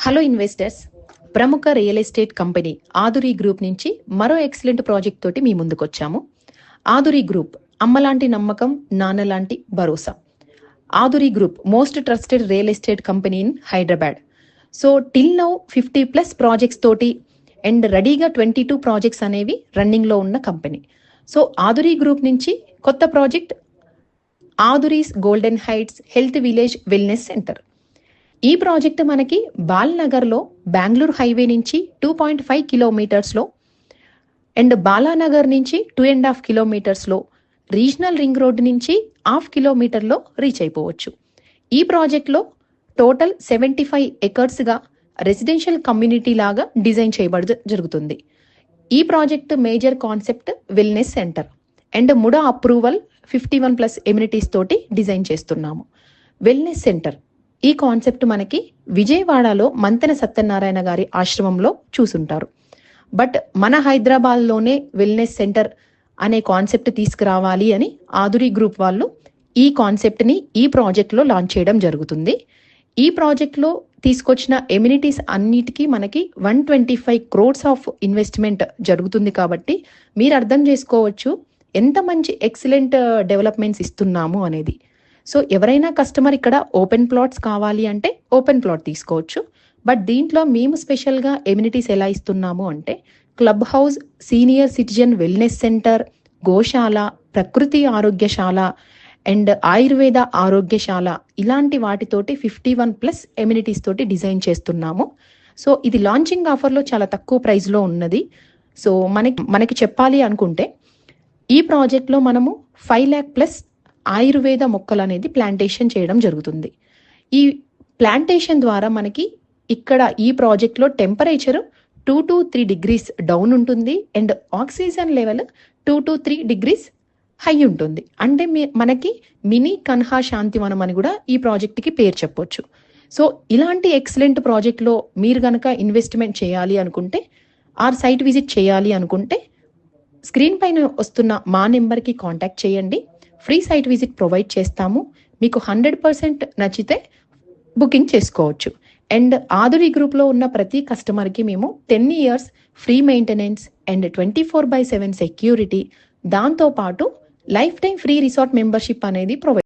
Hello investors, ప్రముఖ real estate company Aduri group నుంచి మరో ఎక్సలెంట్ ప్రాజెక్ట్ తోటి మీ ముందుకు వచ్చాము. ఆదురి గ్రూప్ అమ్మలాంటి నమ్మకం, నాన్నలాంటి భరోసా. Aduri group most trusted real estate company in Hyderabad. So till now 50+ projects తోటి అండ్ రెడీగా 22 ప్రాజెక్ట్స్ అనేవి రన్నింగ్లో ఉన్న కంపెనీ. సో ఆదురి గ్రూప్ నుంచి కొత్త project Aduri's golden heights health village wellness centre. ఈ ప్రాజెక్ట్ మనకి బాల్నగర్లో బెంగళూరు హైవే నుంచి 2.5 కిలోమీటర్స్లో అండ్ బాలానగర్ నుంచి 2.5 కిలోమీటర్స్లో, రీజనల్ రింగ్ రోడ్ నుంచి 1/2 కిలోమీటర్లో రీచ్ అయిపోవచ్చు. ఈ ప్రాజెక్ట్లో టోటల్ 75 ఎకర్స్గా రెసిడెన్షియల్ కమ్యూనిటీ లాగా డిజైన్ చేయబడి జరుగుతుంది. ఈ project major concept wellness centre and MUDA approval 51+ amenities తోటి డిజైన్ చేస్తున్నాము. వెల్నెస్ సెంటర్ ఈ కాన్సెప్ట్ మనకి విజయవాడలో మంతెన సత్యనారాయణ గారి ఆశ్రమంలో చూసుంటారు. బట్ మన హైదరాబాద్లోనే వెల్నెస్ సెంటర్ అనే కాన్సెప్ట్ తీసుకురావాలి అని ఆదురి గ్రూప్ వాళ్ళు ఈ కాన్సెప్ట్ని ఈ ప్రాజెక్ట్లో లాంచ్ చేయడం జరుగుతుంది. ఈ ప్రాజెక్ట్లో తీసుకొచ్చిన ఎమ్యూనిటీస్ అన్నిటికీ మనకి 125 crores ఆఫ్ ఇన్వెస్ట్మెంట్ జరుగుతుంది. కాబట్టి మీరు అర్థం చేసుకోవచ్చు ఎంత మంచి ఎక్సలెంట్ డెవలప్మెంట్స్ ఇస్తున్నాము అనేది. సో ఎవరైనా కస్టమర్ ఇక్కడ ఓపెన్ ప్లాట్స్ కావాలి అంటే ఓపెన్ ప్లాట్ తీసుకోవచ్చు. బట్ దీంట్లో మేము స్పెషల్గా ఎమ్యూనిటీస్ ఎలా ఇస్తున్నాము అంటే club house, senior citizen wellness centre, గోశాల, ప్రకృతి ఆరోగ్యశాల అండ్ ఆయుర్వేద ఆరోగ్యశాల ఇలాంటి వాటితోటి 51+ ఎమ్యూనిటీస్ తోటి డిజైన్ చేస్తున్నాము. సో ఇది లాంచింగ్ ఆఫర్లో చాలా తక్కువ ప్రైస్లో ఉన్నది. సో మనకి చెప్పాలి అనుకుంటే ఈ ప్రాజెక్ట్లో మనము 5 lakh+ ఆయుర్వేద మొక్కలు అనేది ప్లాంటేషన్ చేయడం జరుగుతుంది. ఈ ప్లాంటేషన్ ద్వారా మనకి ఇక్కడ ఈ ప్రాజెక్ట్లో టెంపరేచర్ 2 to 3 degrees డౌన్ ఉంటుంది and oxygen level 2 to 3 degrees high ఉంటుంది. అంటే మనకి మినీ కన్హా శాంతివనం అని కూడా ఈ ప్రాజెక్ట్కి పేరు చెప్పొచ్చు. సో ఇలాంటి ఎక్సలెంట్ ప్రాజెక్ట్లో మీరు కనుక ఇన్వెస్ట్మెంట్ చేయాలి అనుకుంటే ఆర్ సైట్ విజిట్ చేయాలి అనుకుంటే స్క్రీన్ పైన వస్తున్న మా నెంబర్కి కాంటాక్ట్ చేయండి. ఫ్రీ సైట్ విజిట్ ప్రొవైడ్ చేస్తాము. మీకు 100% నచ్చితే బుకింగ్ చేసుకోవచ్చు. అండ్ ఆదురి గ్రూప్లో ఉన్న ప్రతి కస్టమర్కి మేము 10 years free maintenance and 24/7 security, దాంతోపాటు life time free resort membership అనేది ప్రొవైడ్